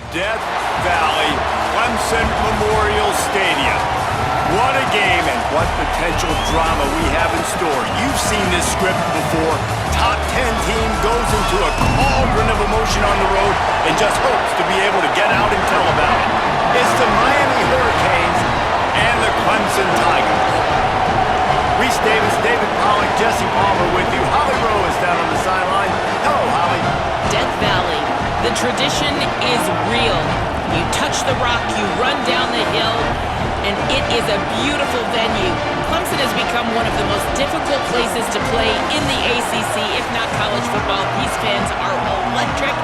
Death Valley Clemson Memorial Stadium. What a game and what potential drama we have in store. You've seen this script before. Top 10 team goes into a cauldron of emotion on the road and just hopes to be able to get out and tell about it. It's the Miami Hurricanes and the Clemson Tigers. Reese Davis, David Pollack, Jesse Palmer with you. Holly Rowe is down on the sideline. Hello, Holly. Death Valley. The tradition is real. You touch the rock, you run down the hill, and it is a beautiful venue. Clemson has become one of the most difficult places to play in the ACC, if not college football. These fans are electric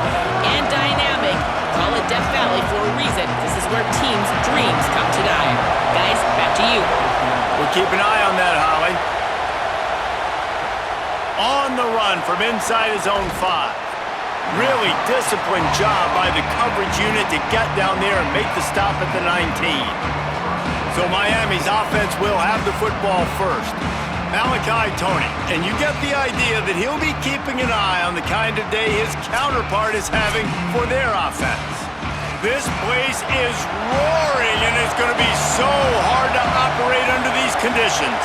and dynamic. Call it Death Valley for a reason. This is where teams' dreams come to die. Guys, back to you. We'll keep an eye on that, Holly. On the run from inside his own 5. Really disciplined job by the coverage unit to get down there and make the stop at the 19. So Miami's offense will have the football first. Malachi Tony, and you get the idea that he'll be keeping an eye on the kind of day his counterpart is having for their offense. This place is roaring, and it's going to be so hard to operate under these conditions.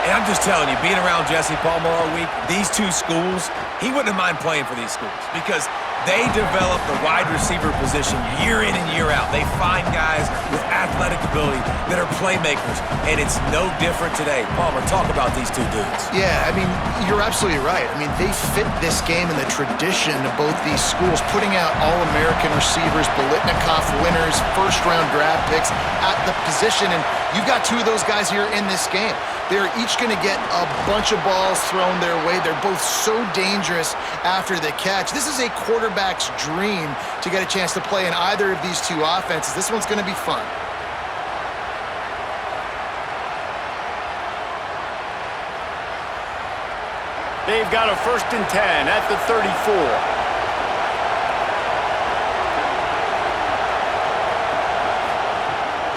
And I'm just telling you, being around Jesse Palmer all week, these two schools, he wouldn't mind playing for these schools because they develop the wide receiver position year in and year out. They find guys with athletic ability that are playmakers, and it's no different today. Palmer, talk about these two dudes. Yeah, I mean, you're absolutely right. I mean, they fit this game in the tradition of both these schools, putting out All-American receivers, Biletnikoff winners, first-round draft picks at the position, and you've got two of those guys here in this game. They're each going to get a bunch of balls thrown their way. They're both so dangerous after the catch. This is a quarterback's dream to get a chance to play in either of these two offenses. This one's going to be fun. They've got a 1st and 10 at the 34.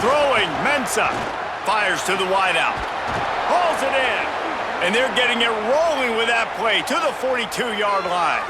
Throwing, Mensah fires to the wideout. Hauls it in, and they're getting it rolling with that play to the 42-yard line.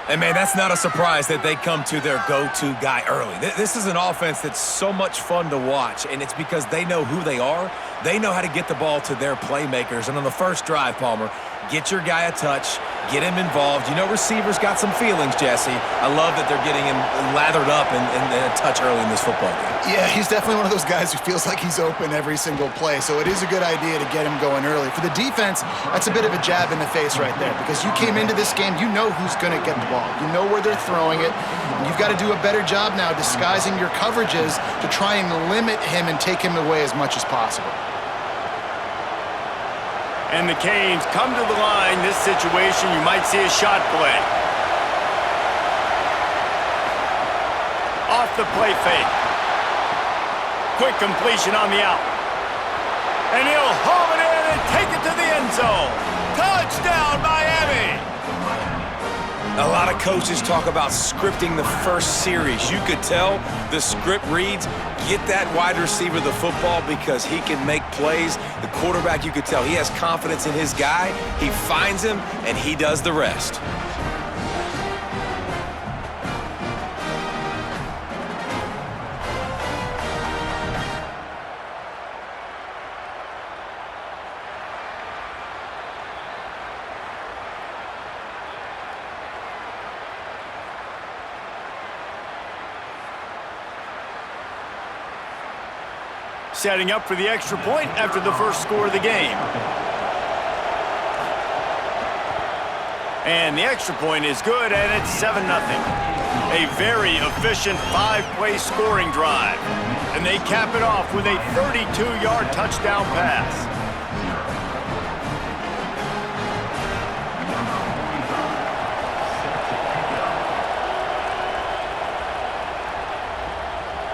And, man, that's not a surprise that they come to their go-to guy early. This is an offense that's so much fun to watch, and it's because they know who they are. They know how to get the ball to their playmakers. And on the first drive, Palmer, get your guy a touch, get him involved. You know receivers got some feelings, Jesse. I love that they're getting him lathered up and a touch early in this football game. Yeah, he's definitely one of those guys who feels like he's open every single play, so it is a good idea to get him going early. For the defense, that's a bit of a jab in the face right there because you came into this game, you know who's going to get the ball. You know where they're throwing it. And you've got to do a better job now disguising your coverages to try and limit him and take him away as much as possible. And the Canes come to the line. This situation, you might see a shot play. Off the play fake. Quick completion on the out. And he'll home it in and take it to the end zone. Touchdown, Miami! A lot of coaches talk about scripting the first series. You could tell the script reads, get that wide receiver the football because he can make plays. The quarterback, you could tell, he has confidence in his guy. He finds him, and he does the rest. Setting up for the extra point after the first score of the game. And the extra point is good, and it's 7-0. A very efficient 5-play scoring drive. And they cap it off with a 32-yard touchdown pass.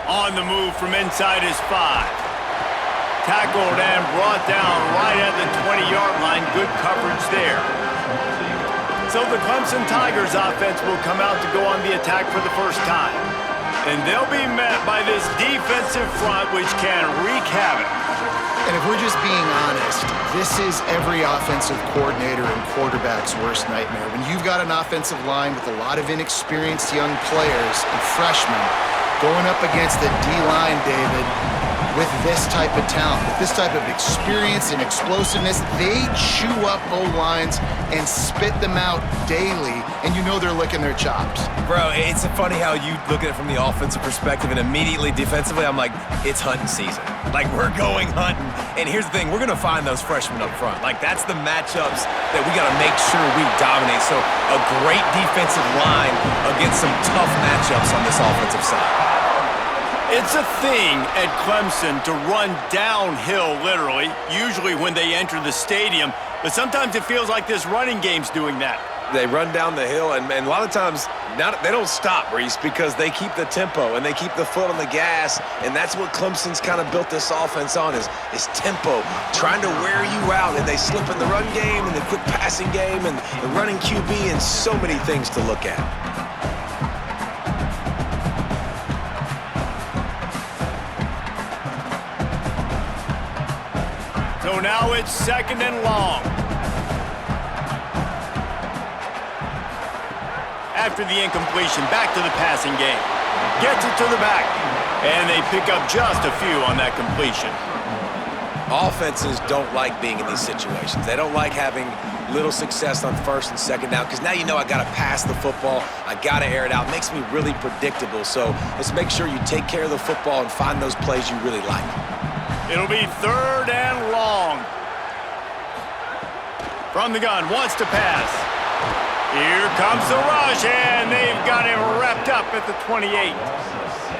On the move from inside his 5. Tackled and brought down right at the 20-yard line. Good coverage there. So the Clemson Tigers offense will come out to go on the attack for the first time. And they'll be met by this defensive front which can wreak havoc. And if we're just being honest, this is every offensive coordinator and quarterback's worst nightmare. When you've got an offensive line with a lot of inexperienced young players and freshmen going up against the D-line, David, with this type of talent, with this type of experience and explosiveness, they chew up O-lines and spit them out daily, and you know they're licking their chops. Bro, it's funny how you look at it from the offensive perspective, and immediately defensively, I'm like, it's hunting season. Like, we're going hunting. And here's the thing, we're going to find those freshmen up front. Like, that's the matchups that we got to make sure we dominate. So a great defensive line against some tough matchups on this offensive side. It's a thing at Clemson to run downhill, literally, usually when they enter the stadium. But sometimes it feels like this running game's doing that. They run down the hill, and a lot of times they don't stop, Reese, because they keep the tempo and they keep the foot on the gas, and that's what Clemson's kind of built this offense on is tempo, trying to wear you out, and they slip in the run game and the quick passing game and the running QB and so many things to look at. So now it's 2nd and long. After the incompletion, back to the passing game. Gets it to the back. And they pick up just a few on that completion. Offenses don't like being in these situations. They don't like having little success on 1st and 2nd down because now you know I got to pass the football. I got to air it out. It makes me really predictable. So let's make sure you take care of the football and find those plays you really like. It'll be 3rd and long. From the gun, wants to pass. Here comes the rush, and they've got him wrapped up at the 28.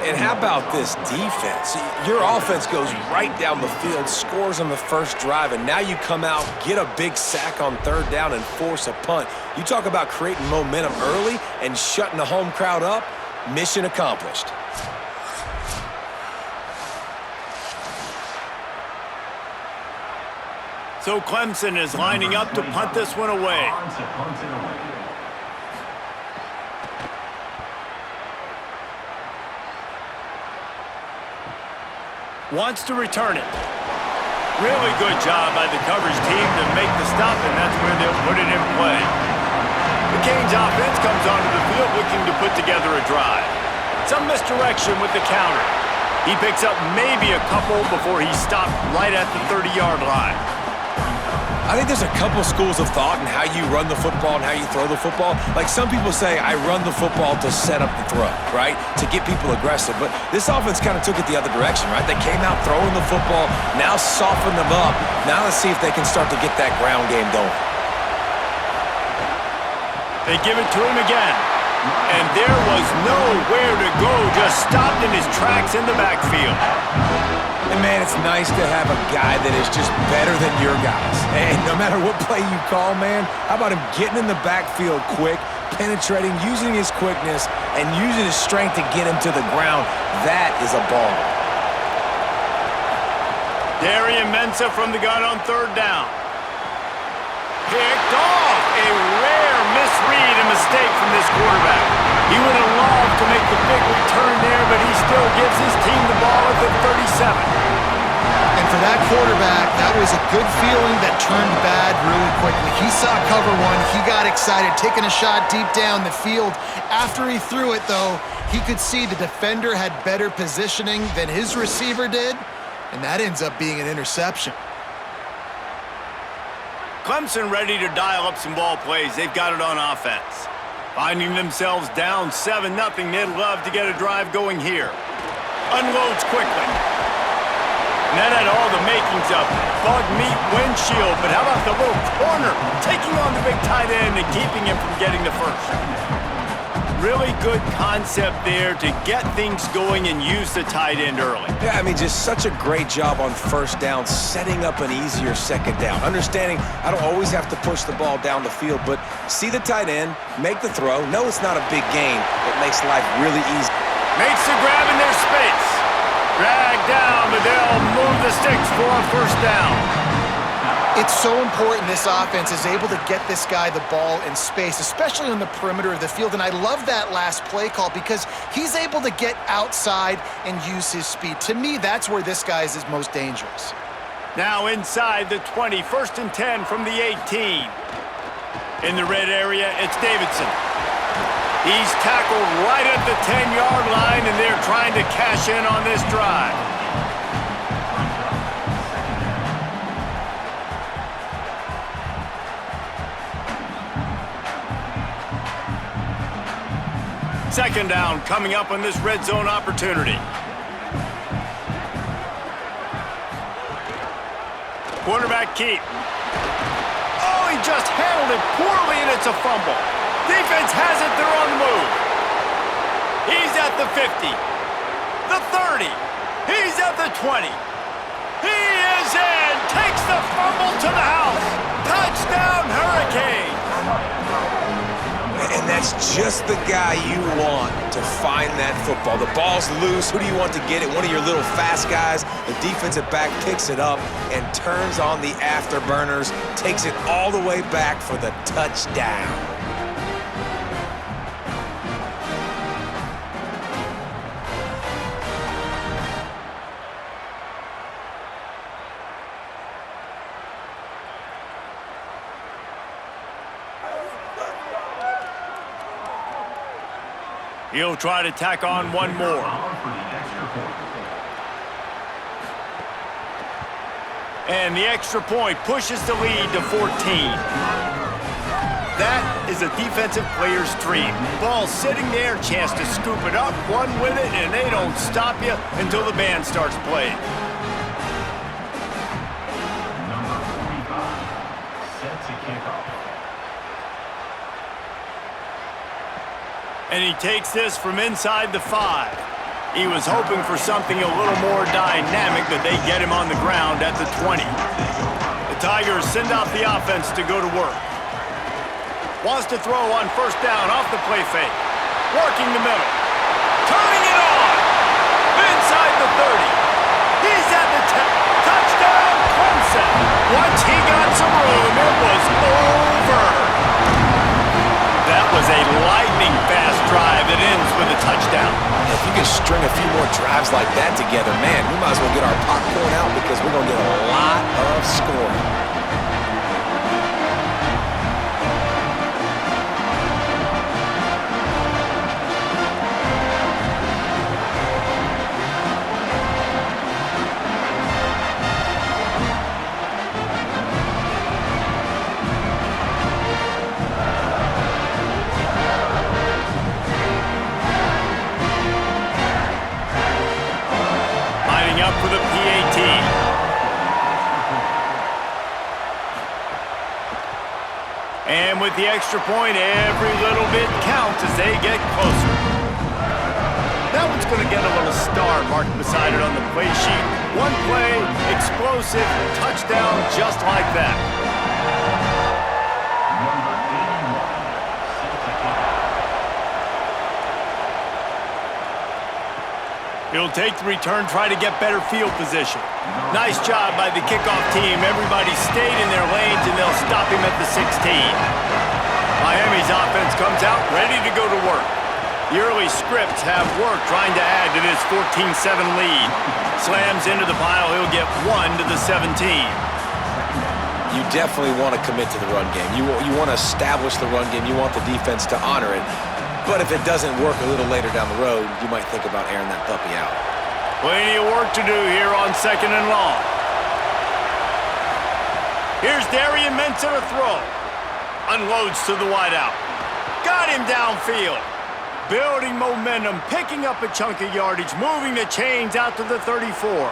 And how about this defense? Your offense goes right down the field, scores on the first drive, and now you come out, get a big sack on 3rd down, and force a punt. You talk about creating momentum early and shutting the home crowd up. Mission accomplished. So Clemson is lining up to punt this one away. Wants to return it. Really good job by the coverage team to make the stop, and that's where they'll put it in play. The Canes offense comes onto the field looking to put together a drive. Some misdirection with the counter. He picks up maybe a couple before he's stopped right at the 30-yard line. I think there's a couple schools of thought in how you run the football and how you throw the football. Like some people say, I run the football to set up the throw, right? To get people aggressive. But this offense kind of took it the other direction, right? They came out throwing the football, now soften them up. Now let's see if they can start to get that ground game going. They give it to him again. And there was nowhere to go, just stopped in his tracks in the backfield. And, man, it's nice to have a guy that is just better than your guys. And no matter what play you call, man, how about him getting in the backfield quick, penetrating, using his quickness, and using his strength to get him to the ground? That is a ball. Darian Mensah from the gun on 3rd down. Picked off. A rare misread and mistake from this quarterback. He would have loved to make the big return there, but he still gives his team the ball at the 37. And for that quarterback, that was a good feeling that turned bad really quickly. He saw cover one. He got excited, taking a shot deep down the field. After he threw it, though, he could see the defender had better positioning than his receiver did, and that ends up being an interception. Clemson ready to dial up some ball plays. They've got it on offense. Finding themselves down 7-0, they'd love to get a drive going here. Unloads quickly. And that had all the makings of bug meat windshield, but how about the little corner taking on the big tight end and keeping him from getting the first? Really good concept there to get things going and use the tight end early. Yeah, I mean, just such a great job on 1st down, setting up an easier 2nd down. Understanding I don't always have to push the ball down the field, but see the tight end, make the throw. No, it's not a big gain. It makes life really easy. Makes the grab in their space. Drag down, but they'll move the sticks for a 1st down. It's so important this offense is able to get this guy the ball in space, especially on the perimeter of the field. And I love that last play call because he's able to get outside and use his speed. To me, that's where this guy is most dangerous. Now inside the 20, 1st and 10 from the 18. In the red area, it's Davidson. He's tackled right at the 10-yard line, and they're trying to cash in on this drive. Second down coming up on this red zone opportunity. Quarterback keep. Oh, he just handled it poorly, and it's a fumble. Defense has it. They're on the move. He's at the 50. The 30. He's at the 20. He is in. Takes the fumble to the house. Touchdown, Hurricanes. And that's just the guy you want to find that football. The ball's loose. Who do you want to get it? One of your little fast guys. The defensive back picks it up and turns on the afterburners, takes it all the way back for the touchdown. He'll try to tack on one more. And the extra point pushes the lead to 14. That is a defensive player's dream. Ball sitting there, chance to scoop it up, run with it, and they don't stop you until the band starts playing. Number 45, set to kick off. And he takes this from inside the 5. He was hoping for something a little more dynamic, but they get him on the ground at the 20. The Tigers send out the offense to go to work. Wants to throw on 1st down off the play fake. Working the middle. Turning it on. Inside the 30. He's at the 10. Touchdown, Clemson. Once he got some room, it was over. That was a lightning-fast drive that ends with a touchdown. If you can string a few more drives like that together, man, we might as well get our popcorn out because we're going to get a lot of scoring. Up for the PAT. And with the extra point, every little bit counts as they get closer. That one's going to get a little star marked beside it on the play sheet. One play, explosive, touchdown just like that. He'll take the return, try to get better field position. Nice job by the kickoff team. Everybody stayed in their lanes, and they'll stop him at the 16. Miami's offense comes out ready to go to work. The early scripts have worked trying to add to this 14-7 lead. Slams into the pile. He'll get 1 to the 17. You definitely want to commit to the run game. You want to establish the run game. You want the defense to honor it. But if it doesn't work a little later down the road, you might think about airing that puppy out. Plenty of work to do here on 2nd and long. Here's Darian Mensah to throw. Unloads to the wideout. Got him downfield. Building momentum, picking up a chunk of yardage, moving the chains out to the 34.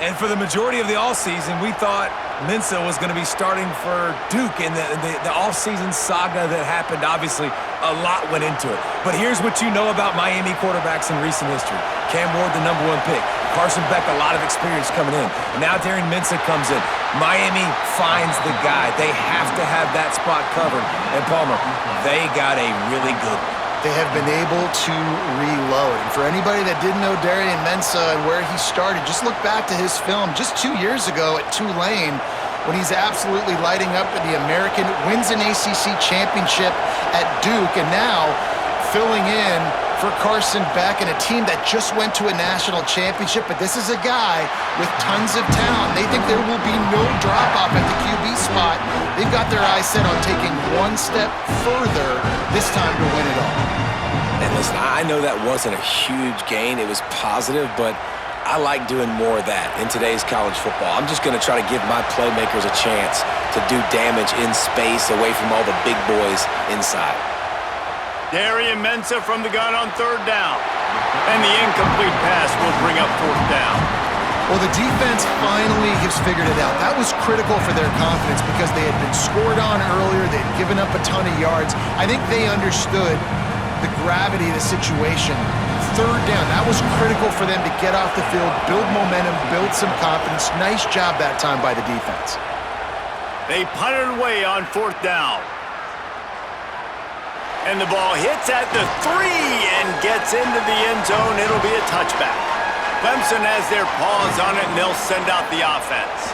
And for the majority of the offseason, we thought Mensah was going to be starting for Duke in the offseason saga that happened. Obviously, a lot went into it. But here's what you know about Miami quarterbacks in recent history. Cam Ward, the #1 pick. Carson Beck, a lot of experience coming in. And now Darian Mensah comes in. Miami finds the guy. They have to have that spot covered. And Palmer, they got a really good one. They have been able to reload. And for anybody that didn't know Darian Mensah and where he started, just look back to his film just 2 years ago at Tulane when he's absolutely lighting up in the American, wins an ACC championship at Duke, and now filling in for Carson Beck and a team that just went to a national championship, but this is a guy with tons of talent. They think there will be no drop-off at the QB spot. They've got their eyes set on taking one step further this time to win it all. And listen, I know that wasn't a huge gain. It was positive, but I like doing more of that in today's college football. I'm just going to try to give my playmakers a chance to do damage in space away from all the big boys inside. Darian Mensah from the gun on 3rd down. And the incomplete pass will bring up 4th down. Well, the defense finally has figured it out. That was critical for their confidence because they had been scored on earlier. They had given up a ton of yards. I think they understood the gravity of the situation. 3rd down, that was critical for them to get off the field, build momentum, build some confidence. Nice job that time by the defense. They punted away on 4th down. And the ball hits at the 3 and gets into the end zone. It'll be a touchback. Clemson has their paws on it, and they'll send out the offense.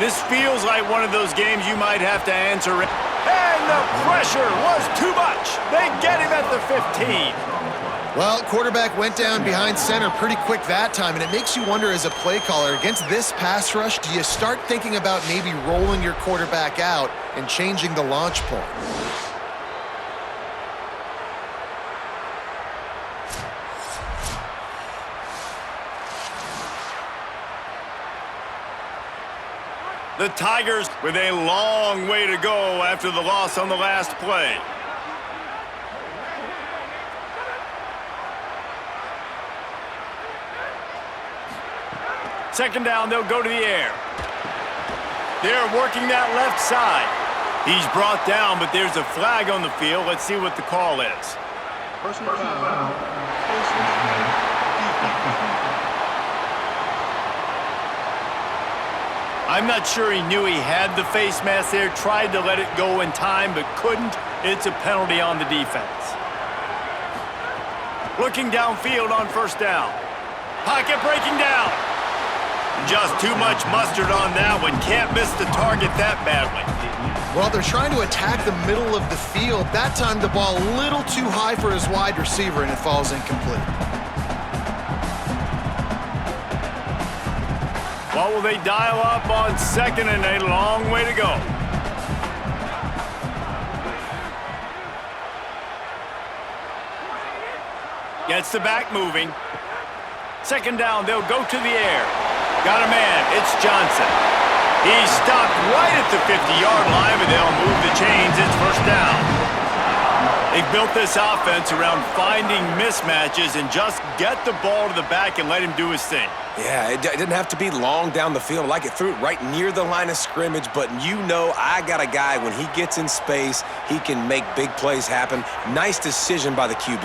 This feels like one of those games you might have to answer. And the pressure was too much. They get him at the 15. Well, quarterback went down behind center pretty quick that time, and it makes you wonder as a play caller, against this pass rush, do you start thinking about maybe rolling your quarterback out and changing the launch point? The Tigers with a long way to go after the loss on the last play. Second down, they'll go to the air. They're working that left side. He's brought down, but there's a flag on the field. Let's see what the call is. Personal foul. Defense. I'm not sure he knew he had the face mask there, tried to let it go in time, but couldn't. It's a penalty on the defense. Looking downfield on 1st down. Pocket breaking down. Just too much mustard on that one. Can't miss the target that badly. Well, they're trying to attack the middle of the field. That time the ball a little too high for his wide receiver, and it falls incomplete. What will they dial up on 2nd and a long way to go? Gets the back moving. 2nd down, they'll go to the air. Got a man, it's Johnson. He's stopped right at the 50-yard line, but they'll move the chains. It's 1st down. They've built this offense around finding mismatches and just get the ball to the back and let him do his thing. Yeah, it didn't have to be long down the field. Like it threw it right near the line of scrimmage, but you know I got a guy, when he gets in space, he can make big plays happen. Nice decision by the QB.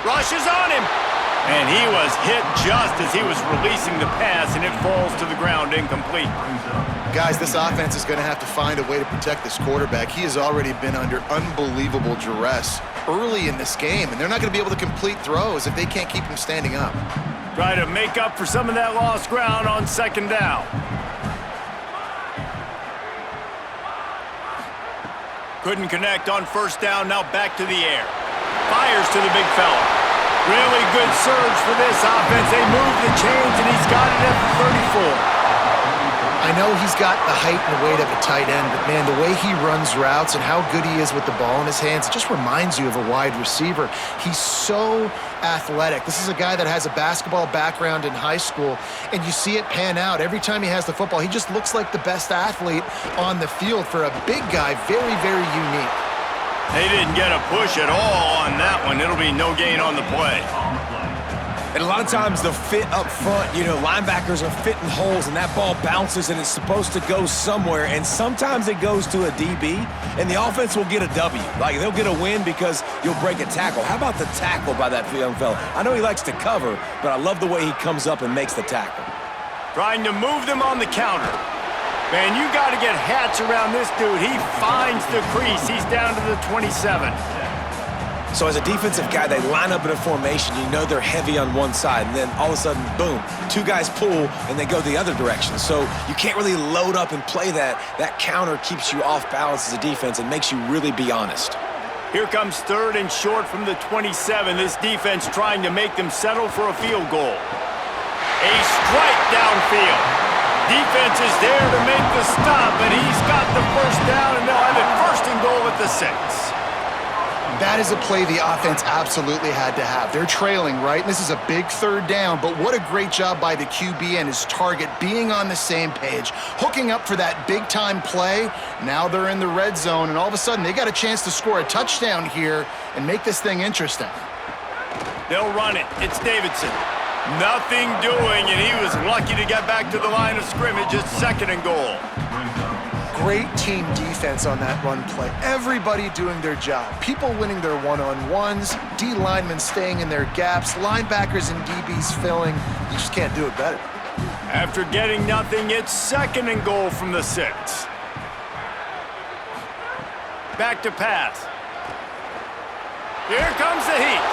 Rush is on him. And he was hit just as he was releasing the pass, and it falls to the ground incomplete. Guys, this offense is going to have to find a way to protect this quarterback. He has already been under unbelievable duress early in this game, and they're not going to be able to complete throws if they can't keep him standing up. Try to make up for some of that lost ground on 2nd down. Couldn't connect on 1st down, now back to the air. Fires to the big fella. Really good surge for this offense. They move the chains, and he's got it at the 34. I know he's got the height and weight of a tight end, but man, the way he runs routes and how good he is with the ball in his hands, it just reminds you of a wide receiver. He's so athletic. This is a guy that has a basketball background in high school, and you see it pan out. Every time he has the football, he just looks like the best athlete on the field. For a big guy, very, very unique. They didn't get a push at all on that one. It'll be no gain on the play. And a lot of times the fit up front, you know, linebackers are fitting holes and that ball bounces and it's supposed to go somewhere, and sometimes it goes to a DB and the offense will get a W. Like, they'll get a win because you'll break a tackle. How about the tackle by that young fella? I know he likes to cover, but I love the way he comes up and makes the tackle. Trying to move them on the counter. Man, you got to get hats around this dude. He finds the crease. He's down to the 27. So as a defensive guy, they line up in a formation. You know they're heavy on one side, and then all of a sudden, boom, two guys pull, and they go the other direction. So you can't really load up and play that. That counter keeps you off balance as a defense and makes you really be honest. Here comes 3rd and short from the 27. This defense trying to make them settle for a field goal. A strike downfield. Defense is there to make the stop, and he's got the first down, and they'll have it 1st and goal at the 6. That is a play the offense absolutely had to have. They're trailing, right? This is a big 3rd down, but what a great job by the QB and his target being on the same page, hooking up for that big-time play. Now they're in the red zone, and all of a sudden they got a chance to score a touchdown here and make this thing interesting. They'll run it. It's Davidson. Nothing doing, and he was lucky to get back to the line of scrimmage. It's 2nd and goal. Great team defense on that run play. Everybody doing their job. People winning their one-on-ones, D linemen staying in their gaps, linebackers and DBs filling. You just can't do it better. After getting nothing, it's 2nd and goal from the 6. Back to pass. Here comes the heat.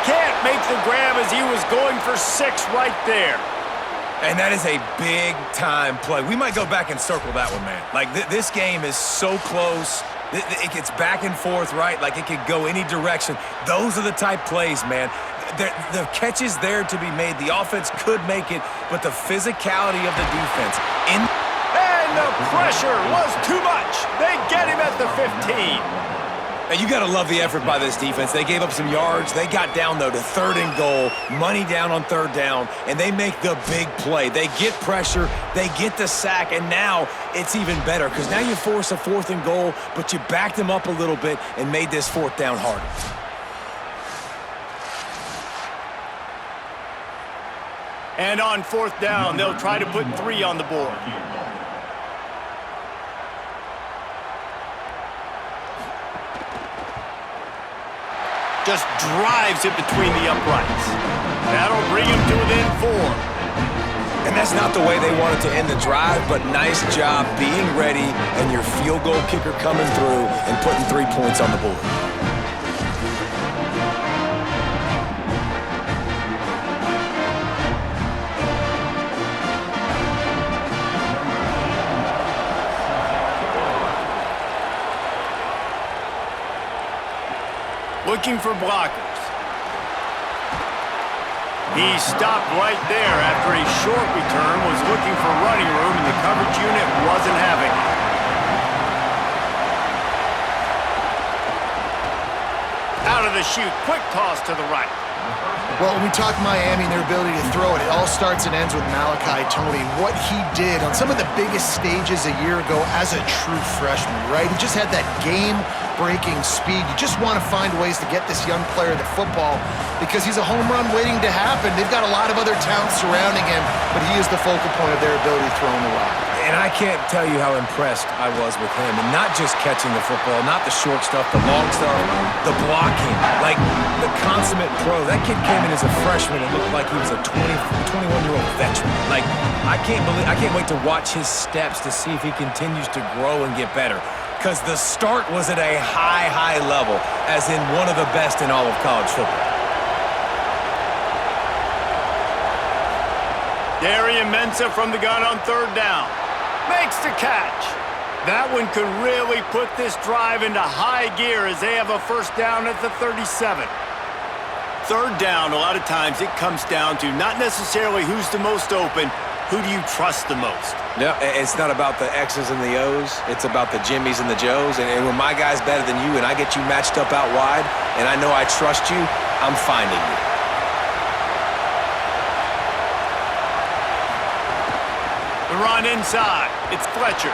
Can't make the grab as he was going for 6 right there. And that is a big-time play. We might go back and circle that one, man. Like, this game is so close. It gets back and forth, right? Like, it could go any direction. Those are the type plays, man. The catch is there to be made. The offense could make it, but the physicality of the defense. And the pressure was too much. They get him at the 15. And you got to love the effort by this defense. They gave up some yards. They got down, though, to 3rd and goal, money down on 3rd down, and they make the big play. They get pressure, they get the sack, and now it's even better because now you force a 4th and goal, but you backed them up a little bit and made this 4th down harder. And on 4th down, they'll try to put 3 on the board. Just drives it between the uprights. That'll bring him to within 4. And that's not the way they wanted to end the drive, but nice job being ready and your field goal kicker coming through and putting 3 points on the board. Looking for blockers. He stopped right there after a short return, was looking for running room, and the coverage unit wasn't having it. Out of the chute, quick toss to the right. Well, when we talk Miami and their ability to throw it, it all starts and ends with Malachi Tony. What he did on some of the biggest stages a year ago as a true freshman, right? He just had that game-breaking speed. You just want to find ways to get this young player the football because he's a home run waiting to happen. They've got a lot of other talent surrounding him, but he is the focal point of their ability to throw in the rock. And I can't tell you how impressed I was with him. And not just catching the football, not the short stuff, the long stuff, the blocking. Like, the consummate pro. That kid came in as a freshman and looked like he was a 21-year-old veteran. Like, I can't wait to watch his steps to see if he continues to grow and get better. Because the start was at a high level, as in one of the best in all of college football. Darian Mensah from the gun on 3rd down. Makes the catch. That one could really put this drive into high gear as they have a 1st down at the 37. 3rd down, a lot of times it comes down to not necessarily who's the most open, who do you trust the most? Yeah, it's not about the X's and the O's. It's about the Jimmys and the Joes. And when my guy's better than you and I get you matched up out wide and I know I trust you, I'm finding you. The run inside. It's Fletcher.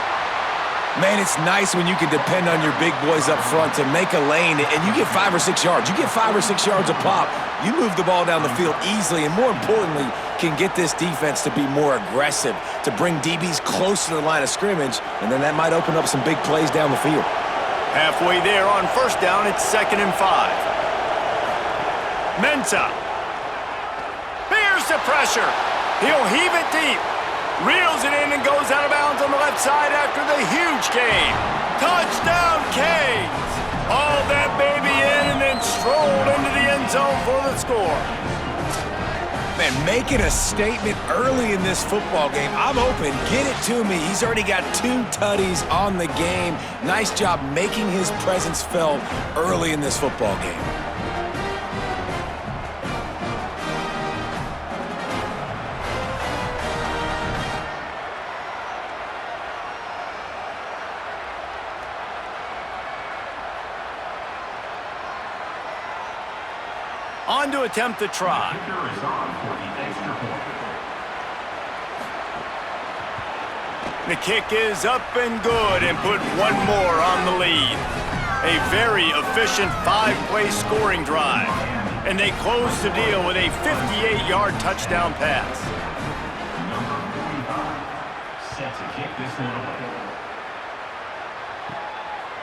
Man, it's nice when you can depend on your big boys up front to make a lane, and you get 5 or 6 yards. You get 5 or 6 yards a pop, you move the ball down the field easily, and more importantly, can get this defense to be more aggressive, to bring DBs close to the line of scrimmage, and then that might open up some big plays down the field. Halfway there on 1st down, it's 2nd and 5. Mensah. Here's the pressure. He'll heave it deep. Reels it in and goes out of bounds on the left side after the huge gain. Touchdown, Canes! Hauled that baby in and then strolled into the end zone for the score. Man, making a statement early in this football game. I'm open. Get it to me. He's already got 2 tutties on the game. Nice job making his presence felt early in this football game. On to attempt the try. Kicker is on for the extra point. The kick is up and good and put one more on the lead. A very efficient 5-play scoring drive. And they close the deal with a 58-yard touchdown pass. Number 45 set to kick this one away.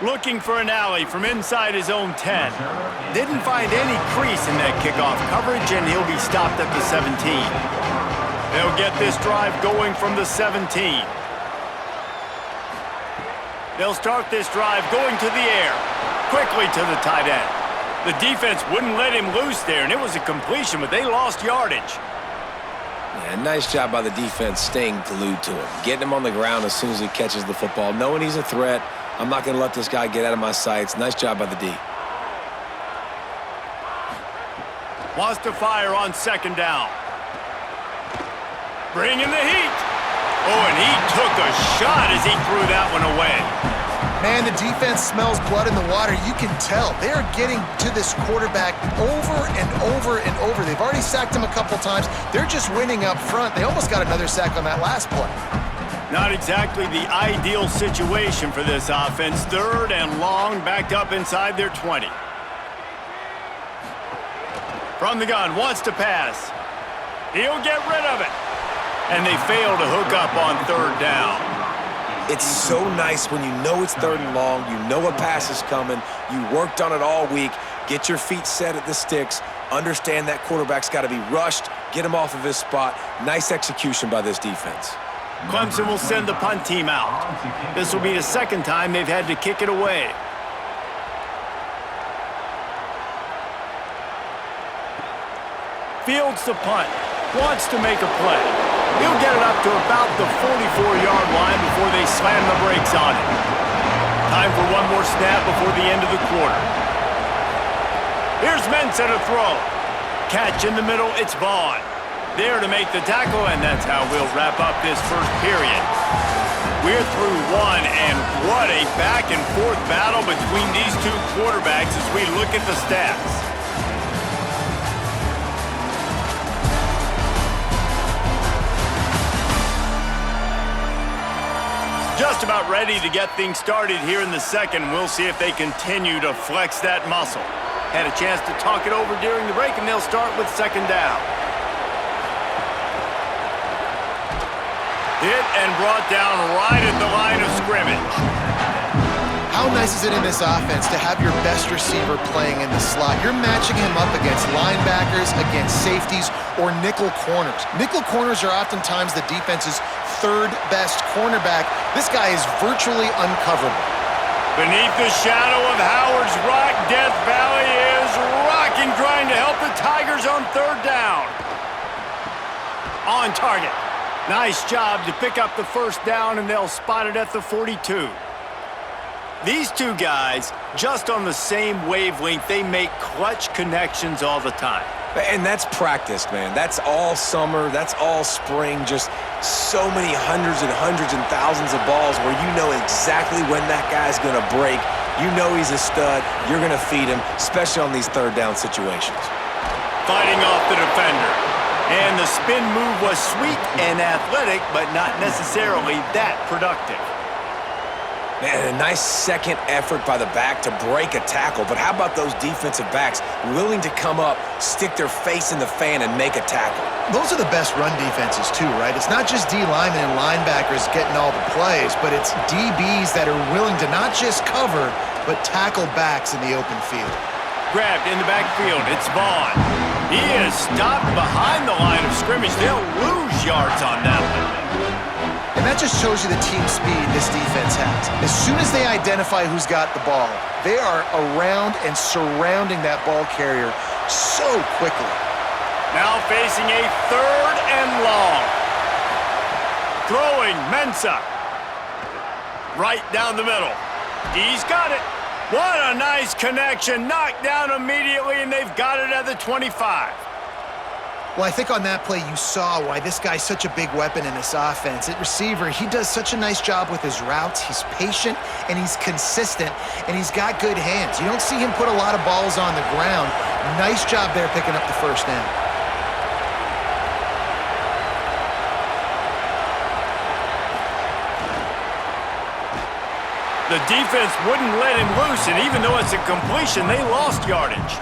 Looking for an alley from inside his own 10. Didn't find any crease in that kickoff coverage, and he'll be stopped at the 17. They'll get this drive going from the 17. They'll start this drive going to the air, quickly to the tight end. The defense wouldn't let him loose there, and it was a completion, but they lost yardage. Yeah, nice job by the defense staying glued to him, getting him on the ground as soon as he catches the football, knowing he's a threat. I'm not going to let this guy get out of my sights. Nice job by the D. Wants to fire on second down. Bringing the heat. Oh, and he took a shot as he threw that one away. Man, the defense smells blood in the water. You can tell. They're getting to this quarterback over and over and over. They've already sacked him a couple times. They're just winning up front. They almost got another sack on that last play. Not exactly the ideal situation for this offense. 3rd and long, backed up inside their 20. From the gun, wants to pass. He'll get rid of it. And they fail to hook up on 3rd down. It's so nice when you know it's 3rd and long, you know a pass is coming, you worked on it all week, get your feet set at the sticks, understand that quarterback's got to be rushed, get him off of his spot. Nice execution by this defense. Clemson will send the punt team out. This will be the 2nd time they've had to kick it away. Fields the punt. Wants to make a play. He'll get it up to about the 44-yard line before they slam the brakes on it. Time for one more snap before the end of the quarter. Here's Mensah to throw. Catch in the middle, it's Vaughn. There to make the tackle, and that's how we'll wrap up this first period. We're through one, and what a back-and-forth battle between these 2 quarterbacks as we look at the stats. Just about ready to get things started here in the 2nd. We'll see if they continue to flex that muscle. Had a chance to talk it over during the break, and they'll start with 2nd down. Hit and brought down right at the line of scrimmage. How nice is it in this offense to have your best receiver playing in the slot? You're matching him up against linebackers, against safeties, or nickel corners. Nickel corners are oftentimes the defense's 3rd best cornerback. This guy is virtually uncoverable. Beneath the shadow of Howard's Rock, Death Valley is rocking, trying to help the Tigers on 3rd down. On target. Nice job to pick up the 1st down, and they'll spot it at the 42. These 2 guys, just on the same wavelength, they make clutch connections all the time. And that's practice, man. That's all summer. That's all spring. Just so many hundreds and thousands of balls where you know exactly when that guy's going to break. You know he's a stud. You're going to feed him, especially on these 3rd down situations. Fighting off the defender. And the spin move was sweet and athletic, but not necessarily that productive. Man, a nice second effort by the back to break a tackle. But how about those defensive backs willing to come up, stick their face in the fan, and make a tackle? Those are the best run defenses too, right? It's not just D linemen and linebackers getting all the plays, but it's DBs that are willing to not just cover, but tackle backs in the open field. Grabbed in the backfield, it's Vaughn. He is stopped behind the line of scrimmage. They'll lose yards on that one. And that just shows you the team speed this defense has. As soon as they identify who's got the ball, they are around and surrounding that ball carrier so quickly. Now facing a 3rd and long. Throwing Mensah. Right down the middle. He's got it. What a nice connection. Knocked down immediately, and they've got it at the 25. Well, I think on that play you saw why this guy's such a big weapon in this offense. At receiver, he does such a nice job with his routes. He's patient, and he's consistent, and he's got good hands. You don't see him put a lot of balls on the ground. Nice job there picking up the first down. The defense wouldn't let him loose, and even though it's a completion, they lost yardage.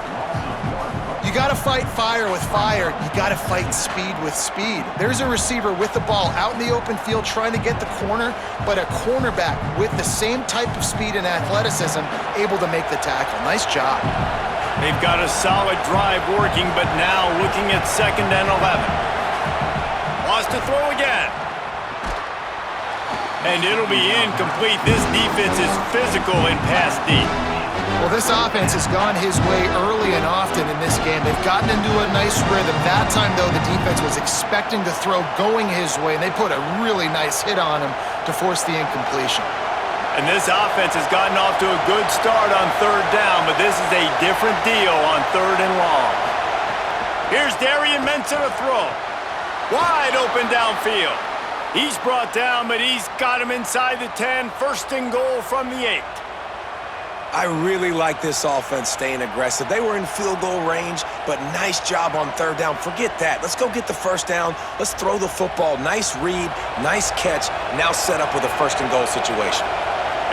You got to fight fire with fire. You got to fight speed with speed. There's a receiver with the ball out in the open field trying to get the corner, but a cornerback with the same type of speed and athleticism able to make the tackle. Nice job. They've got a solid drive working, but now looking at 2nd and 11. Wants to throw again. And it'll be incomplete. This defense is physical in pass deep. Well, this offense has gone his way early and often in this game. They've gotten into a nice rhythm. That time, though, the defense was expecting to throw going his way, and they put a really nice hit on him to force the incompletion. And this offense has gotten off to a good start on 3rd down, but this is a different deal on 3rd and long. Here's Darian Mensah to throw. Wide open downfield. He's brought down, but he's got him inside the 10. 1st and goal from the 8. I really like this offense staying aggressive. They were in field goal range, but nice job on 3rd down. Forget that. Let's go get the 1st down. Let's throw the football. Nice read, nice catch. Now set up with a 1st and goal situation.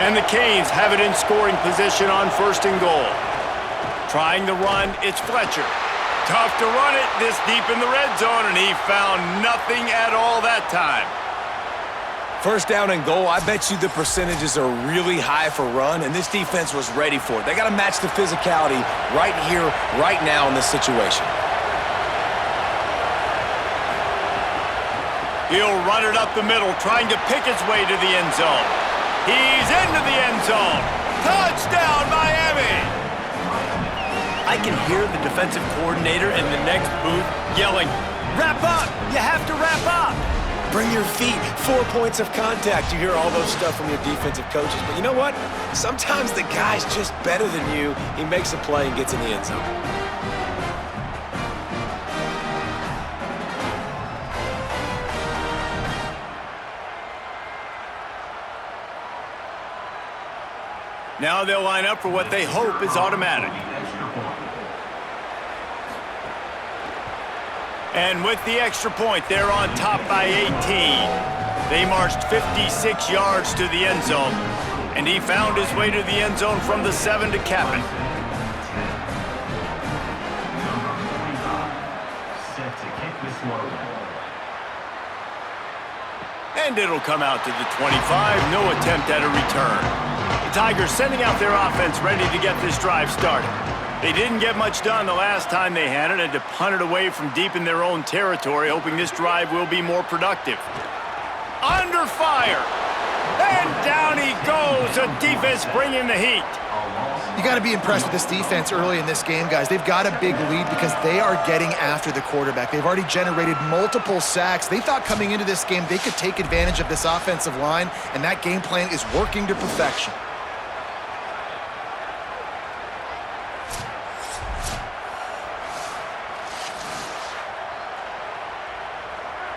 And the Canes have it in scoring position on 1st and goal. Trying the run, it's Fletcher. Tough to run it this deep in the red zone, and he found nothing at all that time. 1st down and goal, I bet you the percentages are really high for run, and this defense was ready for it. They got to match the physicality right here, right now in this situation. He'll run it up the middle, trying to pick his way to the end zone. He's into the end zone. Touchdown, Miami! I can hear the defensive coordinator in the next booth yelling, "Wrap up! You have to wrap up!" Bring your feet, 4 points of contact. You hear all those stuff from your defensive coaches. But you know what? Sometimes the guy's just better than you. He makes a play and gets in the end zone. Now they'll line up for what they hope is automatic. And with the extra point, they're on top by 18. They marched 56 yards to the end zone, and he found his way to the end zone from the 7 to cap it. Set to kick this one. And it'll come out to the 25. No attempt at a return. The Tigers sending out their offense ready to get this drive started. They didn't get much done the last time they had it, and to punt it away from deep in their own territory, hoping this drive will be more productive. Under fire! And down he goes. The defense bringing the heat. You got to be impressed with this defense early in this game, guys. They've got a big lead because they are getting after the quarterback. They've already generated multiple sacks. They thought coming into this game they could take advantage of this offensive line, and that game plan is working to perfection.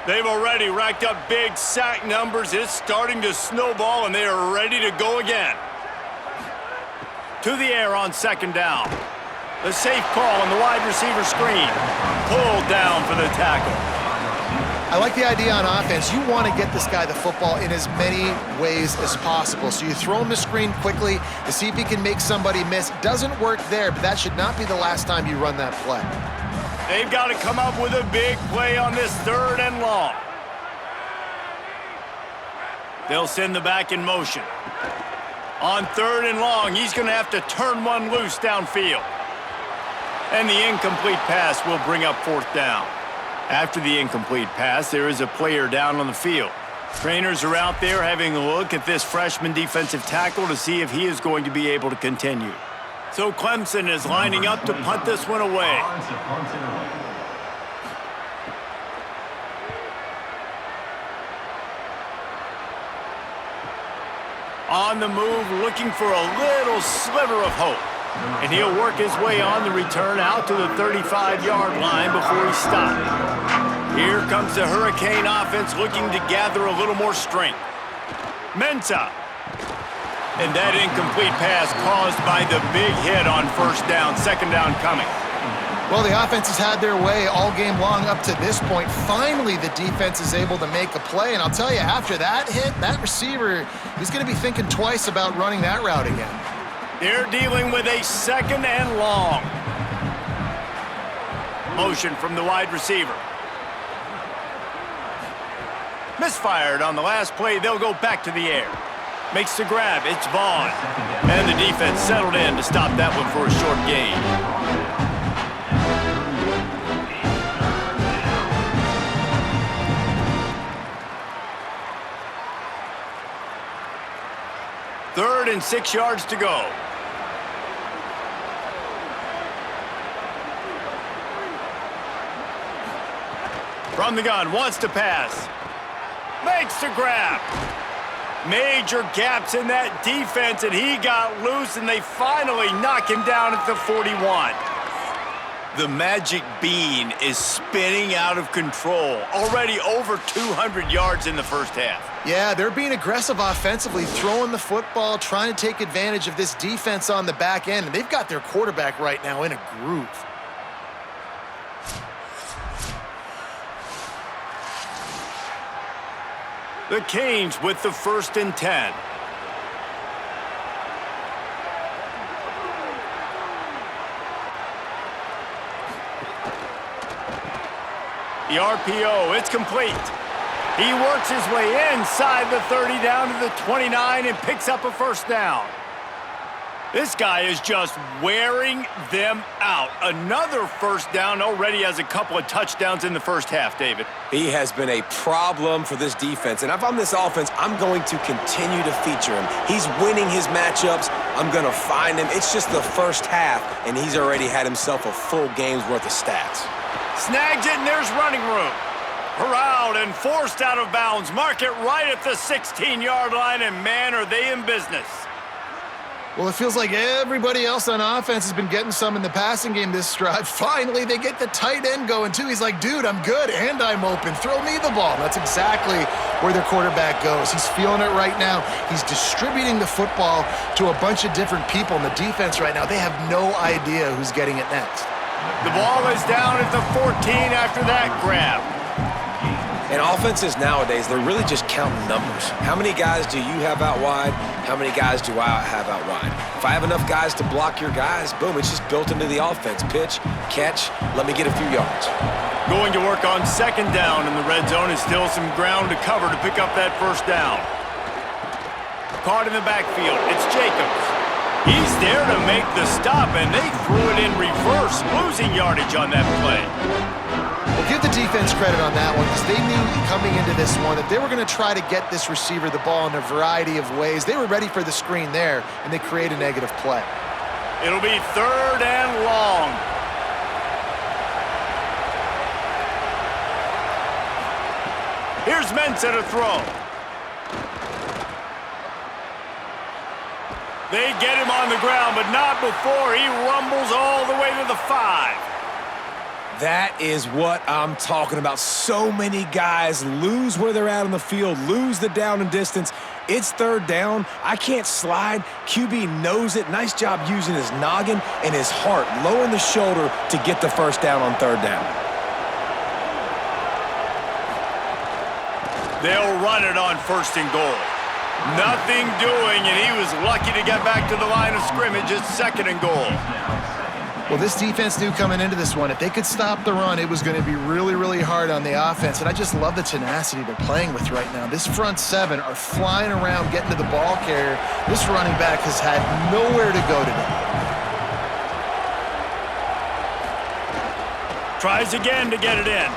They've already racked up big sack numbers. It's starting to snowball, and they are ready to go again. To the air on 2nd down. The safe call on the wide receiver screen. Pulled down for the tackle. I like the idea on offense. You want to get this guy the football in as many ways as possible. So you throw him the screen quickly to see if he can make somebody miss. Doesn't work there, but that should not be the last time you run that play. They've got to come up with a big play on this 3rd and long. They'll send the back in motion. On 3rd and long, he's going to have to turn one loose downfield. And the incomplete pass will bring up 4th down. After the incomplete pass, there is a player down on the field. Trainers are out there having a look at this freshman defensive tackle to see if he is going to be able to continue. So Clemson is lining up to punt this one away. On the move, looking for a little sliver of hope. And he'll work his way on the return out to the 35-yard line before he stops. Here comes the Hurricane offense looking to gather a little more strength. Mensah. And that incomplete pass caused by the big hit on first down, second down coming. Well, the offense has had their way all game long up to this point. Finally, the defense is able to make a play. And I'll tell you, after that hit, that receiver is going to be thinking twice about running that route again. They're dealing with a second and long. Motion from the wide receiver. Misfired on the last play. They'll go back to the air. Makes the grab. It's Vaughn. And the defense settled in to stop that one for a short gain. Third and 6 yards to go. From the gun, wants to pass. Makes the grab. Major gaps in that defense, and he got loose, and they finally knock him down at the 41. The magic bean is spinning out of control. Already over 200 yards in the first half. Yeah, they're being aggressive offensively, throwing the football, trying to take advantage of this defense on the back end, and they've got their quarterback right now in a groove. The Canes with the 1st and 10. The RPO, it's complete. He works his way inside the 30 down to the 29 and picks up a first down. This guy is just wearing them out. Another first down, already has a couple of touchdowns in the first half, David. He has been a problem for this defense, and if I'm this offense, I'm going to continue to feature him. He's winning his matchups. I'm going to find him. It's just the first half, and he's already had himself a full game's worth of stats. Snags it, and there's running room. Corralled and forced out of bounds. Mark it right at the 16-yard line, and man, are they in business. Well, it feels like everybody else on offense has been getting some in the passing game this drive. Finally, they get the tight end going, too. He's like, dude, I'm good, and I'm open. Throw me the ball. That's exactly where their quarterback goes. He's feeling it right now. He's distributing the football to a bunch of different people in the defense right now. They have no idea who's getting it next. The ball is down at the 14 after that grab. And offenses nowadays, they're really just counting numbers. How many guys do you have out wide? How many guys do I have out wide? If I have enough guys to block your guys, boom, it's just built into the offense. Pitch, catch, let me get a few yards. Going to work on second down in the red zone is still some ground to cover to pick up that first down. Caught in the backfield, it's Jacobs. He's there to make the stop, and they threw it in reverse, losing yardage on that play. Well, give the defense credit on that one because they knew coming into this one that they were going to try to get this receiver the ball in a variety of ways. They were ready for the screen there, and they create a negative play. It'll be third and long. Here's Mensah to throw. They get him on the ground, but not before he rumbles all the way to the 5. That is what I'm talking about. So many guys lose where they're at on the field, lose the down and distance. It's third down. I can't slide. QB knows it. Nice job using his noggin and his heart, lowering the shoulder to get the first down on third down. They'll run it on first and goal. Nothing doing, and he was lucky to get back to the line of scrimmage at second and goal. Well, this defense knew coming into this one, if they could stop the run, it was going to be really, really hard on the offense. And I just love the tenacity they're playing with right now. This front seven are flying around, getting to the ball carrier. This running back has had nowhere to go today. Tries again to get it in.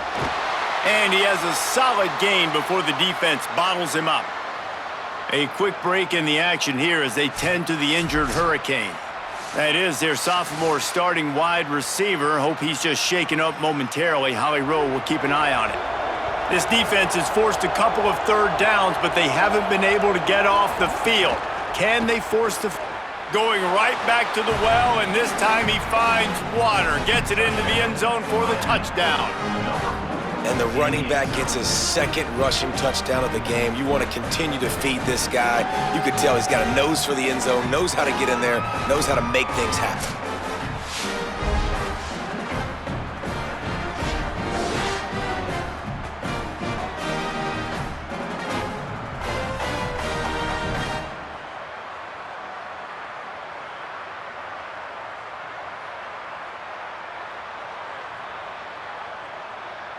And he has a solid gain before the defense bottles him up. A quick break in the action here as they tend to the injured Hurricane. That is their sophomore starting wide receiver. Hope he's just shaken up momentarily. Holly Rowe will keep an eye on it. This defense has forced a couple of third downs, but they haven't been able to get off the field. Can they force the... Going right back to the well, and this time he finds water. Gets it into the end zone for the touchdown. And the running back gets his second rushing touchdown of the game. You want to continue to feed this guy. You could tell he's got a nose for the end zone, knows how to get in there, knows how to make things happen.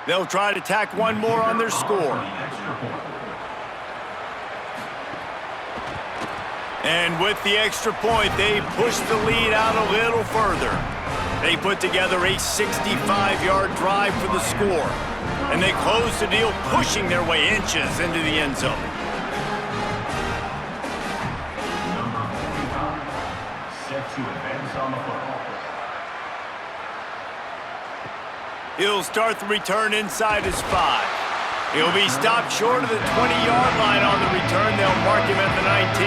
They'll try to tack one more on their score. And with the extra point, they push the lead out a little further. They put together a 65-yard drive for the score. And they close the deal, pushing their way inches into the end zone. Number 45, set to advance on the football. He'll start the return inside his 5. He'll be stopped short of the 20-yard line on the return. They'll mark him at the 19.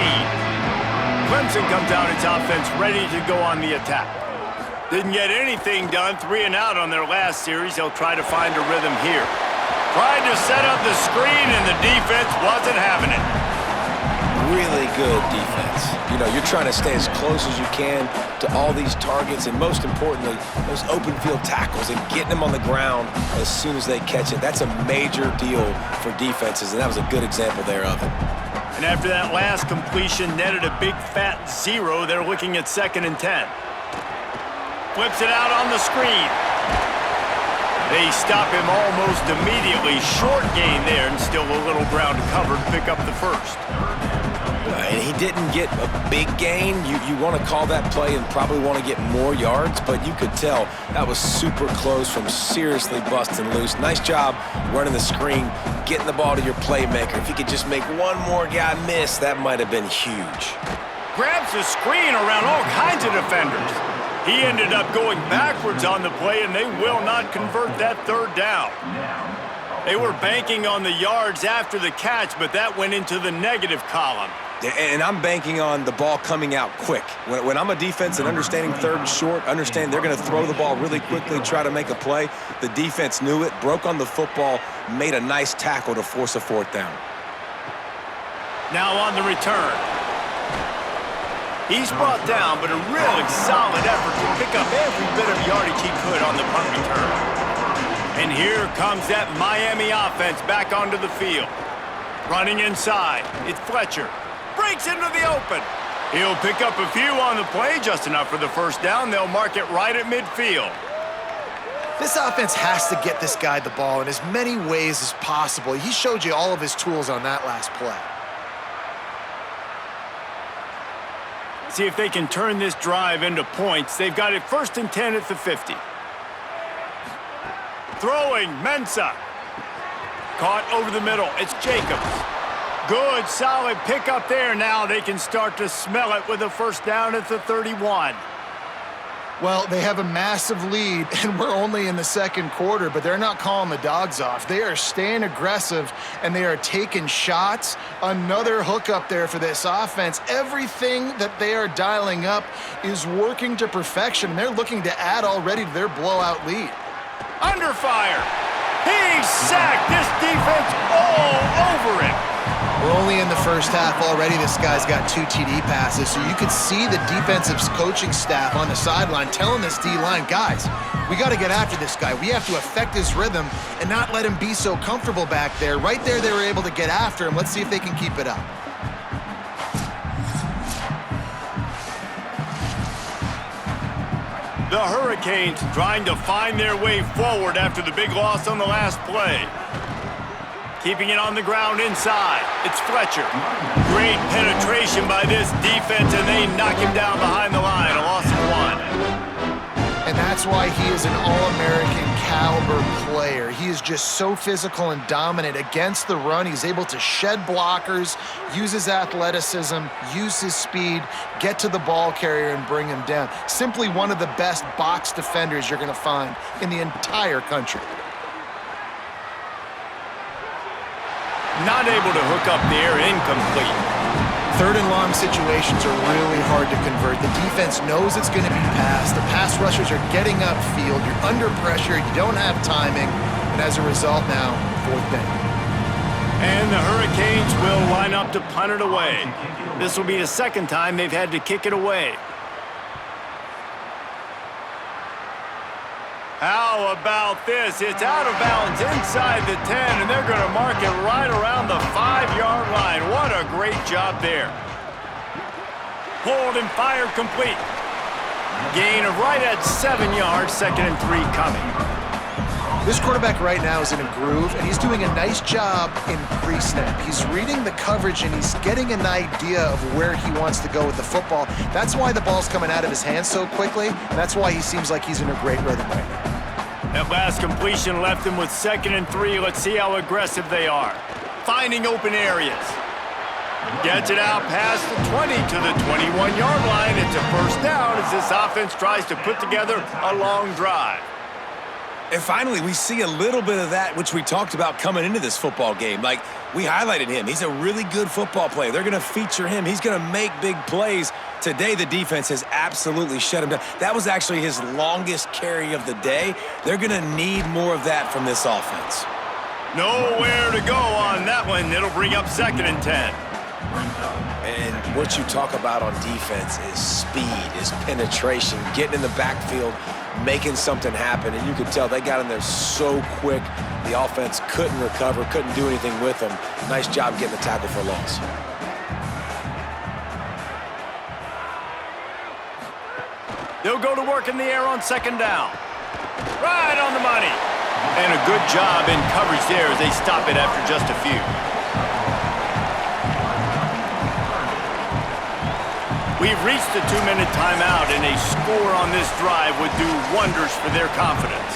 Clemson comes out its offense ready to go on the attack. Didn't get anything done, 3 and out on their last series. They'll try to find a rhythm here. Tried to set up the screen, and the defense wasn't having it. Really good defense. You know, you're trying to stay as close as you can to all these targets, and most importantly, those open field tackles and getting them on the ground as soon as they catch it. That's a major deal for defenses, and that was a good example there of it. And after that last completion netted a big fat 0, they're looking at 2nd and 10. Flips it out on the screen. They stop him almost immediately. Short gain there, and still a little ground to cover to pick up the first. And he didn't get a big gain. You want to call that play and probably want to get more yards, but you could tell that was super close from seriously busting loose. Nice job running the screen, getting the ball to your playmaker. If he could just make one more guy miss, that might have been huge. Grabs the screen around all kinds of defenders. He ended up going backwards on the play, and they will not convert that 3rd down. They were banking on the yards after the catch, but that went into the negative column. And I'm banking on the ball coming out quick. When I'm a defense and understanding 3rd and short, understand they're going to throw the ball really quickly, try to make a play. The defense knew it, broke on the football, made a nice tackle to force a 4th down. Now on the return. He's brought down, but a really solid effort to pick up every bit of yardage he could on the punt return. And here comes that Miami offense back onto the field. Running inside, it's Fletcher. Breaks into the open. He'll pick up a few on the play, just enough for the 1st down. They'll mark it right at midfield. This offense has to get this guy the ball in as many ways as possible. He showed you all of his tools on that last play. See if they can turn this drive into points. They've got it 1st and 10 at the 50. Throwing, Mensah. Caught over the middle. It's Jacobs. Good, solid pickup there. Now they can start to smell it with a 1st down at the 31. Well, they have a massive lead, and we're only in the 2nd quarter, but they're not calling the dogs off. They are staying aggressive, and they are taking shots. Another hookup there for this offense. Everything that they are dialing up is working to perfection. They're looking to add already to their blowout lead. Under fire. He's sacked. This defense all over him. We're only in the 1st half already. This guy's got 2 TD passes, so you could see the defensive coaching staff on the sideline telling this D-line, guys, we got to get after this guy. We have to affect his rhythm and not let him be so comfortable back there. Right there, they were able to get after him. Let's see if they can keep it up. The Hurricanes trying to find their way forward after the big loss on the last play. Keeping it on the ground inside. It's Fletcher. Great penetration by this defense, and they knock him down behind the line. A loss of 1. And that's why he is an All-American caliber player. He is just so physical and dominant against the run. He's able to shed blockers, use his athleticism, use his speed, get to the ball carrier and bring him down. Simply one of the best box defenders you're going to find in the entire country. Not able to hook up there, incomplete. Third and long situations are really hard to convert. The defense knows it's going to be passed. The pass rushers are getting upfield. You're under pressure. You don't have timing. And as a result now, fourth down. And the Hurricanes will line up to punt it away. This will be the second time they've had to kick it away. How about this? It's out of bounds inside the 10, and they're going to mark it right around the 5-yard line. What a great job there. Pulled and fired complete. Gain of right at 7 yards, 2nd and 3 coming. This quarterback right now is in a groove, and he's doing a nice job in pre-snap. He's reading the coverage, and he's getting an idea of where he wants to go with the football. That's why the ball's coming out of his hands so quickly, and that's why he seems like he's in a great rhythm right now. That last completion left them with 2nd and 3. Let's see how aggressive they are. Finding open areas. Gets it out past the 20 to the 21-yard line. It's a first down as this offense tries to put together a long drive. And finally, we see a little bit of that, which we talked about coming into this football game. Like, we highlighted him. He's a really good football player. They're going to feature him. He's going to make big plays. Today, the defense has absolutely shut him down. That was actually his longest carry of the day. They're going to need more of that from this offense. Nowhere to go on that one. It'll bring up 2nd and 10. And what you talk about on defense is speed, is penetration, getting in the backfield, making something happen. And you could tell they got in there so quick. The offense couldn't recover, couldn't do anything with them. Nice job getting the tackle for loss. They'll go to work in the air on 2nd down. Right on the money. And a good job in coverage there as they stop it after just a few. We've reached the 2-minute timeout, and a score on this drive would do wonders for their confidence.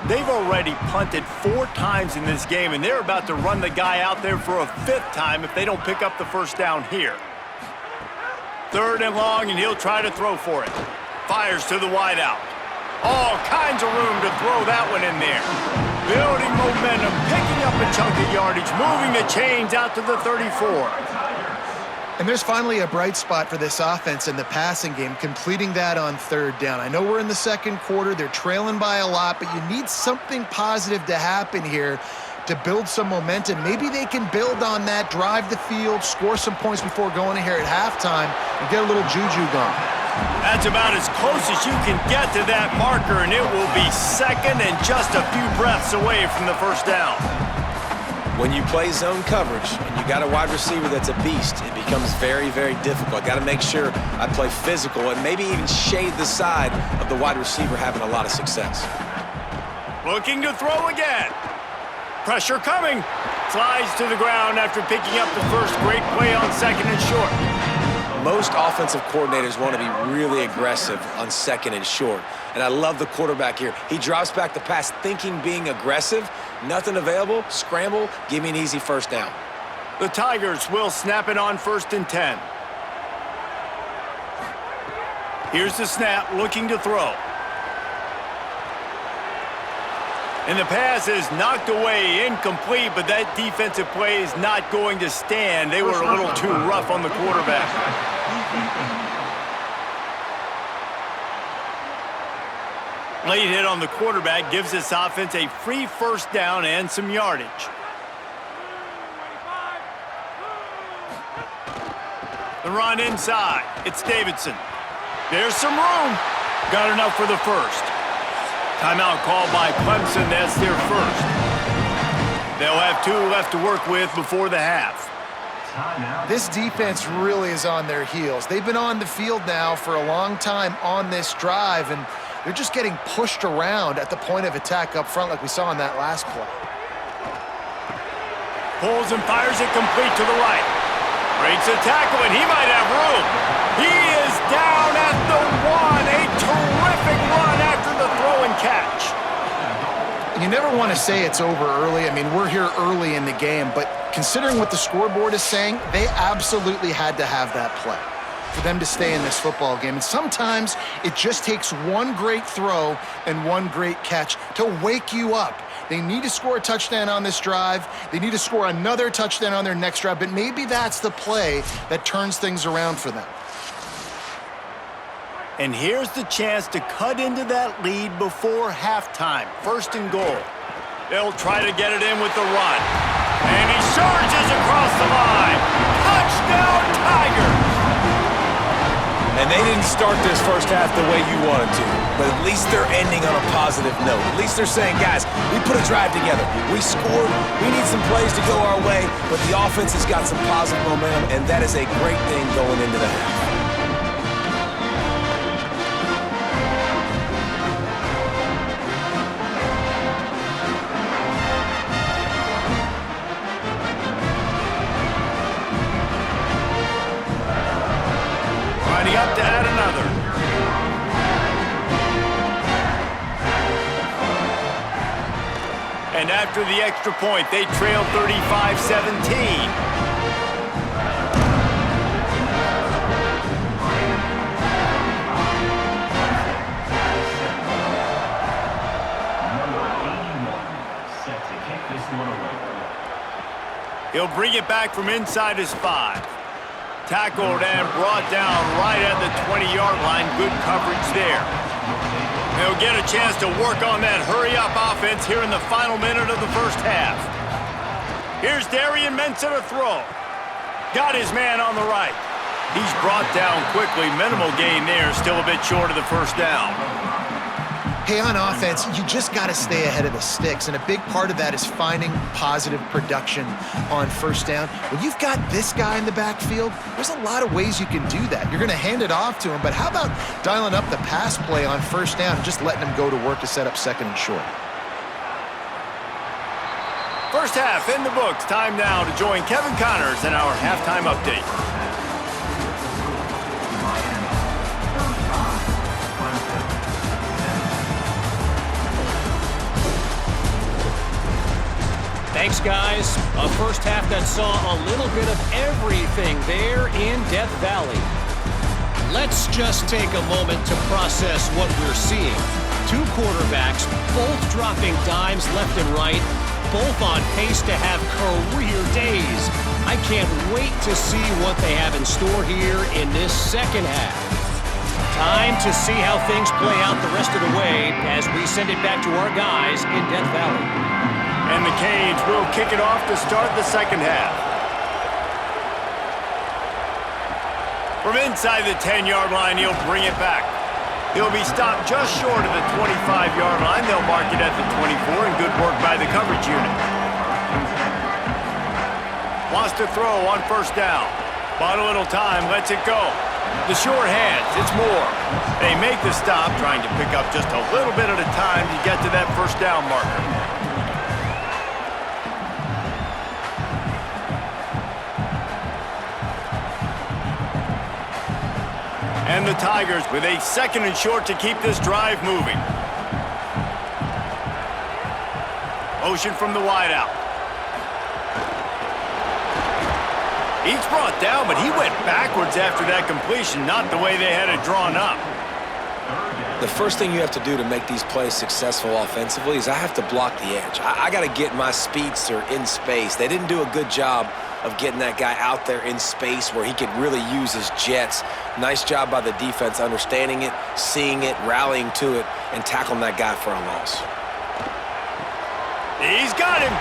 They've already punted 4 times in this game, and they're about to run the guy out there for a 5th time if they don't pick up the first down here. 3rd and long, and he'll try to throw for it. Fires to the wideout. All kinds of room to throw that one in there. Building momentum, picking up a chunk of yardage, moving the chains out to the 34. And there's finally a bright spot for this offense in the passing game, completing that on 3rd down. I know we're in the 2nd quarter. They're trailing by a lot, but you need something positive to happen here to build some momentum. Maybe they can build on that, drive the field, score some points before going in here at halftime, and get a little juju going. That's about as close as you can get to that marker, and it will be 2nd and just a few breaths away from the first down. When you play zone coverage and you got a wide receiver that's a beast, it becomes very, very difficult. Got to make sure I play physical and maybe even shade the side of the wide receiver having a lot of success. Looking to throw again. Pressure coming. Slides to the ground after picking up the first great play on 2nd and short. Most offensive coordinators want to be really aggressive on 2nd and short. And I love the quarterback here. He drops back the pass thinking being aggressive. Nothing available. Scramble. Give me an easy first down. The Tigers will snap it on 1st and 10. Here's the snap, looking to throw. And the pass is knocked away, incomplete, but that defensive play is not going to stand. They were a little too rough on the quarterback. Late hit on the quarterback gives this offense a free first down and some yardage. The run inside. It's Davidson. There's some room. Got enough for the first. Timeout called by Clemson. That's their first. They'll have 2 left to work with before the half. This defense really is on their heels. They've been on the field now for a long time on this drive, and they're just getting pushed around at the point of attack up front like we saw in that last play. Pulls and fires it complete to the right. Breaks a tackle, and he might have room. He is down at the 1. A terrific run after the throw and catch. You never want to say it's over early. I mean, we're here early in the game, but considering what the scoreboard is saying, they absolutely had to have that play. for them to stay in this football game. And sometimes it just takes one great throw and one great catch to wake you up. They need to score a touchdown on this drive. They need to score another touchdown on their next drive, but maybe that's the play that turns things around for them. And here's the chance to cut into that lead before halftime. 1st and goal. They'll try to get it in with the run. And he surges across the line. Touchdown, Tigers! And they didn't start this first half the way you wanted to, but at least they're ending on a positive note. At least they're saying, guys, we put a drive together. We scored. We need some plays to go our way, but the offense has got some positive momentum, and that is a great thing going into the half. Up to add another. And after the extra point, they trail 35-17. Set to kick this one away. He'll bring it back from inside his 5. Tackled and brought down right at the 20-yard line. Good coverage there. They'll get a chance to work on that hurry-up offense here in the final minute of the first half. Here's Darian Mensah to throw. Got his man on the right. He's brought down quickly. Minimal gain there. Still a bit short of the first down. Hey, on offense, you just got to stay ahead of the sticks, and a big part of that is finding positive production on first down. When you've got this guy in the backfield, there's a lot of ways you can do that. You're going to hand it off to him, but how about dialing up the pass play on first down and just letting him go to work to set up 2nd and short? First half in the books. Time now to join Kevin Connors in our halftime update. Thanks, guys. A first half that saw a little bit of everything there in Death Valley. Let's just take a moment to process what we're seeing. 2 quarterbacks, both dropping dimes left and right, both on pace to have career days. I can't wait to see what they have in store here in this second half. Time to see how things play out the rest of the way as we send it back to our guys in Death Valley. And the Canes will kick it off to start the second half. From inside the 10-yard line, he'll bring it back. He'll be stopped just short of the 25-yard line. They'll mark it at the 24, and good work by the coverage unit. Wants to throw on first down. Bought a little time, lets it go. The short hands, it's Moore. They make the stop, trying to pick up just a little bit at a time to get to that first down marker. And the Tigers with a 2nd and short to keep this drive moving. Motion from the wideout. He's brought down, but he went backwards after that completion, not the way they had it drawn up. The first thing you have to do to make these plays successful offensively is I have to block the edge. I got to get my speedster in space. They didn't do a good job of getting that guy out there in space where he could really use his jets. Nice job by the defense understanding it, seeing it, rallying to it, and tackling that guy for a loss. He's got him.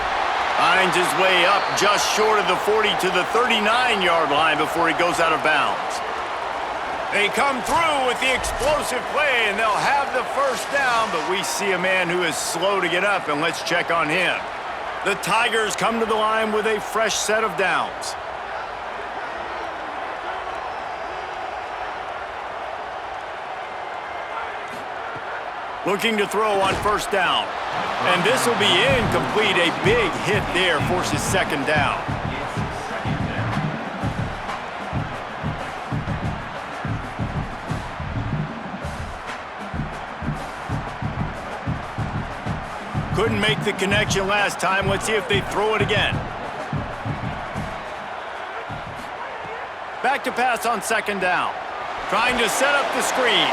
Finds his way up just short of the 40 to the 39-yard line before he goes out of bounds. They come through with the explosive play, and they'll have the first down, but we see a man who is slow to get up, and let's check on him. The Tigers come to the line with a fresh set of downs. Looking to throw on first down. And this will be incomplete. A big hit there forces 2nd down. Couldn't make the connection last time. Let's see if they throw it again. Back to pass on second down. Trying to set up the screen.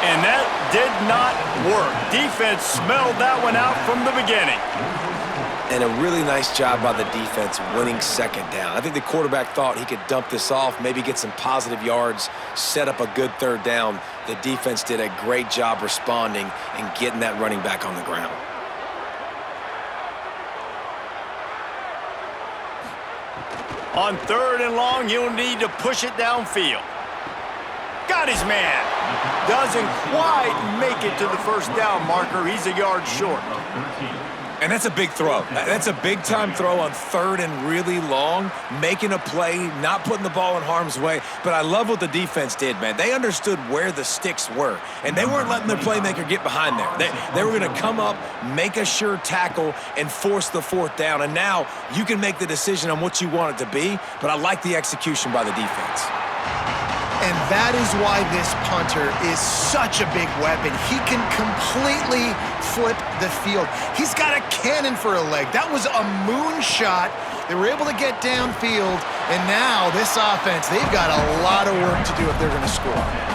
And that did not work. Defense smelled that one out from the beginning. And a really nice job by the defense winning second down. I think the quarterback thought he could dump this off, maybe get some positive yards, set up a good third down. The defense did a great job responding and getting that running back on the ground. On third and long, he'll need to push it downfield. Got his man. Doesn't quite make it to the first down marker. He's a yard short. And that's a big throw. That's a big-time throw on third and really long, making a play, not putting the ball in harm's way. But I love what the defense did, man. They understood where the sticks were, and they weren't letting their playmaker get behind there. They were going to come up, make a sure tackle, and force the fourth down. And now you can make the decision on what you want it to be, but I like the execution by the defense. And that is why this punter is such a big weapon. He can completely flip the field. He's got a cannon for a leg. That was a moonshot. They were able to get downfield, and now this offense, they've got a lot of work to do if they're going to score.